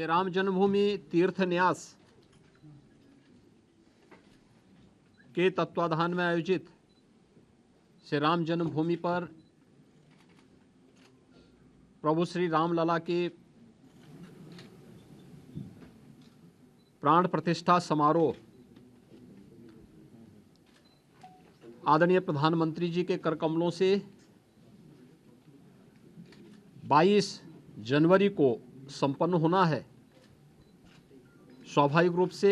श्री राम जन्मभूमि तीर्थ न्यास के तत्वाधान में आयोजित श्री राम जन्मभूमि पर प्रभु श्री राम लला के प्राण प्रतिष्ठा समारोह आदरणीय प्रधानमंत्री जी के कर कमलों से 22 जनवरी को संपन्न होना है। स्वाभाविक रूप से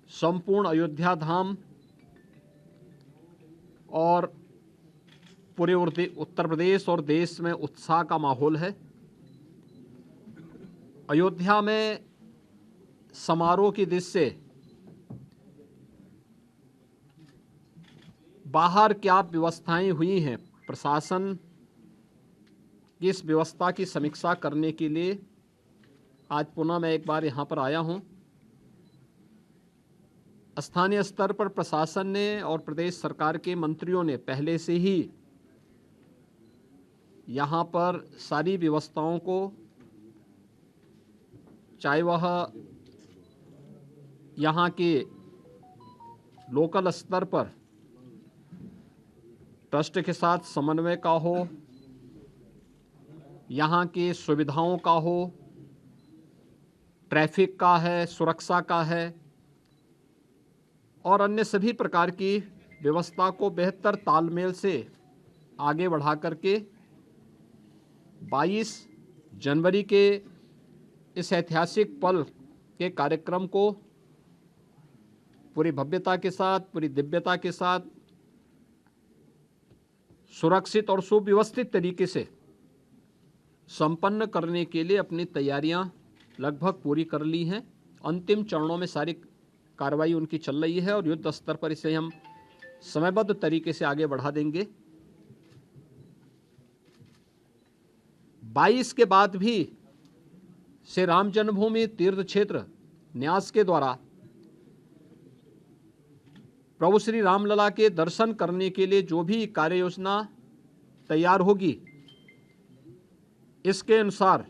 संपूर्ण अयोध्या धाम और पूरे उत्तर प्रदेश और देश में उत्साह का माहौल है। अयोध्या में समारोह की दृष्टि से बाहर क्या व्यवस्थाएं हुई हैं, प्रशासन की इस व्यवस्था की समीक्षा करने के लिए आज पुनः मैं एक बार यहाँ पर आया हूँ। स्थानीय स्तर पर प्रशासन ने और प्रदेश सरकार के मंत्रियों ने पहले से ही यहाँ पर सारी व्यवस्थाओं को, चाहे वह यहाँ के लोकल स्तर पर ट्रस्ट के साथ समन्वय का हो, यहाँ की सुविधाओं का हो, ट्रैफिक का है, सुरक्षा का है और अन्य सभी प्रकार की व्यवस्था को बेहतर तालमेल से आगे बढ़ा करके 22 जनवरी के इस ऐतिहासिक पल के कार्यक्रम को पूरी भव्यता के साथ, पूरी दिव्यता के साथ, सुरक्षित और सुव्यवस्थित तरीके से संपन्न करने के लिए अपनी तैयारियां लगभग पूरी कर ली हैं। अंतिम चरणों में सारी कार्रवाई उनकी चल रही है और युद्ध स्तर पर इसे हम समयबद्ध तरीके से आगे बढ़ा देंगे। 22 के बाद भी श्री राम जन्मभूमि तीर्थ क्षेत्र न्यास के द्वारा प्रभु श्री रामलला के दर्शन करने के लिए जो भी कार्य योजना तैयार होगी, इसके अनुसार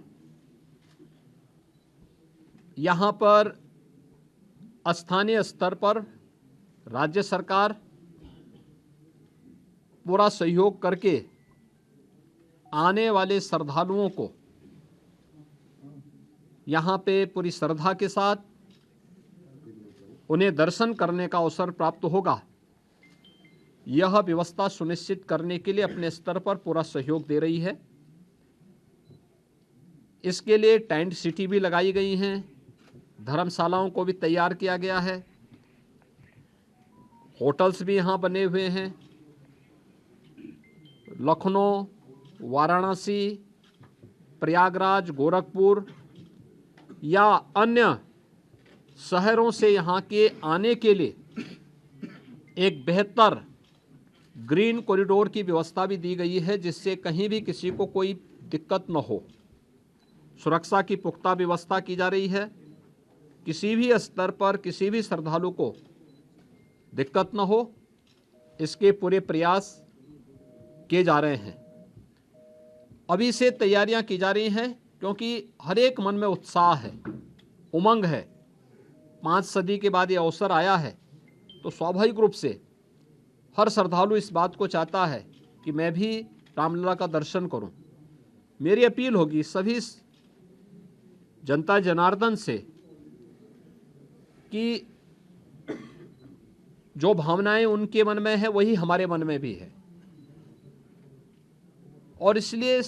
यहाँ पर स्थानीय स्तर पर राज्य सरकार पूरा सहयोग करके आने वाले श्रद्धालुओं को यहाँ पे पूरी श्रद्धा के साथ उन्हें दर्शन करने का अवसर प्राप्त होगा। यह व्यवस्था सुनिश्चित करने के लिए अपने स्तर पर पूरा सहयोग दे रही है। इसके लिए टेंट सिटी भी लगाई गई हैं, धर्मशालाओं को भी तैयार किया गया है, होटल्स भी यहाँ बने हुए हैं। लखनऊ, वाराणसी, प्रयागराज, गोरखपुर या अन्य शहरों से यहाँ के आने के लिए एक बेहतर ग्रीन कॉरिडोर की व्यवस्था भी दी गई है, जिससे कहीं भी किसी को कोई दिक्कत न हो। सुरक्षा की पुख्ता व्यवस्था की जा रही है, किसी भी स्तर पर किसी भी श्रद्धालु को दिक्कत न हो, इसके पूरे प्रयास किए जा रहे हैं। अभी से तैयारियां की जा रही हैं क्योंकि हर एक मन में उत्साह है, उमंग है। 5 सदी के बाद ये अवसर आया है, तो स्वाभाविक रूप से हर श्रद्धालु इस बात को चाहता है कि मैं भी रामलला का दर्शन करूं। मेरी अपील होगी सभी जनता जनार्दन से कि जो भावनाएं उनके मन में है वही हमारे मन में भी है, और इसलिए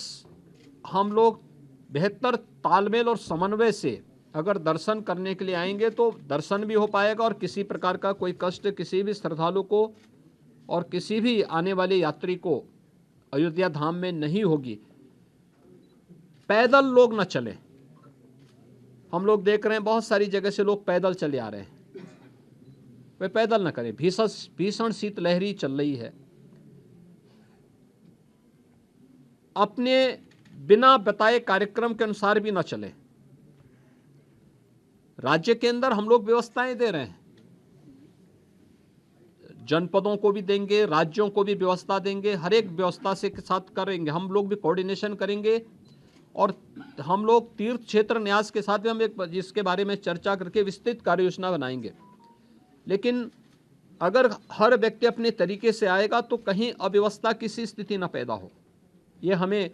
हम लोग बेहतर तालमेल और समन्वय से अगर दर्शन करने के लिए आएंगे तो दर्शन भी हो पाएगा और किसी प्रकार का कोई कष्ट किसी भी श्रद्धालु को और किसी भी आने वाले यात्री को अयोध्या धाम में नहीं होगी। पैदल लोग न चलें। हम लोग देख रहे हैं बहुत सारी जगह से लोग पैदल चले आ रहे हैं, वे पैदल न करें। भीषण शीतलहरी चल रही है। अपने बिना बताए कार्यक्रम के अनुसार भी न चले। राज्य के अंदर हम लोग व्यवस्थाएं दे रहे हैं, जनपदों को भी देंगे, राज्यों को भी व्यवस्था देंगे, हर एक व्यवस्था से के साथ करेंगे। हम लोग भी कोऑर्डिनेशन करेंगे और हम लोग तीर्थ क्षेत्र न्यास के साथ भी हम एक जिसके बारे में चर्चा करके विस्तृत कार्य योजना बनाएंगे। लेकिन अगर हर व्यक्ति अपने तरीके से आएगा तो कहीं अव्यवस्था किसी स्थिति न पैदा हो, ये हमें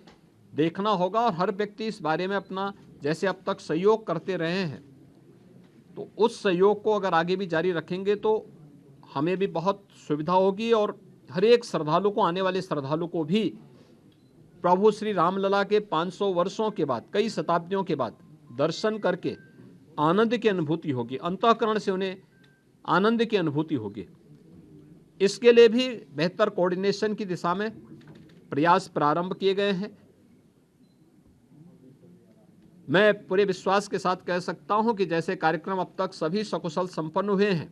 देखना होगा। और हर व्यक्ति इस बारे में अपना जैसे अब तक सहयोग करते रहे हैं, तो उस सहयोग को अगर आगे भी जारी रखेंगे तो हमें भी बहुत सुविधा होगी और हर एक श्रद्धालु को, आने वाले श्रद्धालु को भी प्रभु श्री रामलला के 500 वर्षों के बाद, कई शताब्दियों के बाद दर्शन करके आनंद की अनुभूति होगी, अंतःकरण से उन्हें आनंद की अनुभूति होगी। इसके लिए भी बेहतर कोऑर्डिनेशन की दिशा में प्रयास प्रारंभ किए गए हैं। मैं पूरे विश्वास के साथ कह सकता हूं कि जैसे कार्यक्रम अब तक सभी सकुशल संपन्न हुए हैं,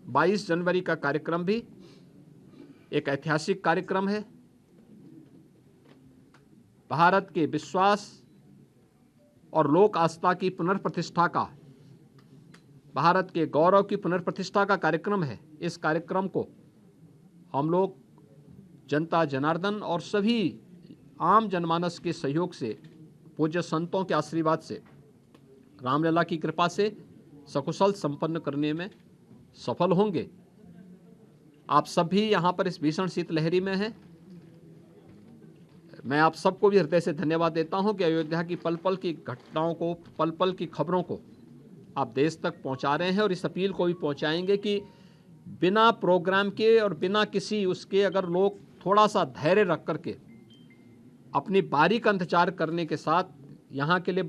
22 जनवरी का कार्यक्रम भी एक ऐतिहासिक कार्यक्रम है। भारत के विश्वास और लोक आस्था की पुनर्प्रतिष्ठा का, भारत के गौरव की पुनर्प्रतिष्ठा का कार्यक्रम है। इस कार्यक्रम को हम लोग जनता जनार्दन और सभी आम जनमानस के सहयोग से, पूज्य संतों के आशीर्वाद से, रामलला की कृपा से सकुशल संपन्न करने में सफल होंगे। आप सभी यहाँ पर इस भीषण शीतलहरी में हैं। मैं आप सबको भी हृदय से धन्यवाद देता हूँ कि अयोध्या की पल पल की घटनाओं को, पल पल की खबरों को आप देश तक पहुँचा रहे हैं और इस अपील को भी पहुँचाएंगे कि बिना प्रोग्राम के और बिना किसी उसके अगर लोग थोड़ा सा धैर्य रख करके अपनी बारी का इंतजार करने के साथ यहाँ के लिए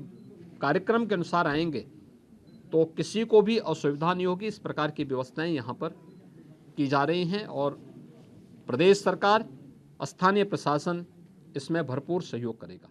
कार्यक्रम के अनुसार आएंगे तो किसी को भी असुविधा नहीं होगी। इस प्रकार की व्यवस्थाएं यहाँ पर की जा रही हैं और प्रदेश सरकार, स्थानीय प्रशासन इसमें भरपूर सहयोग करेगा।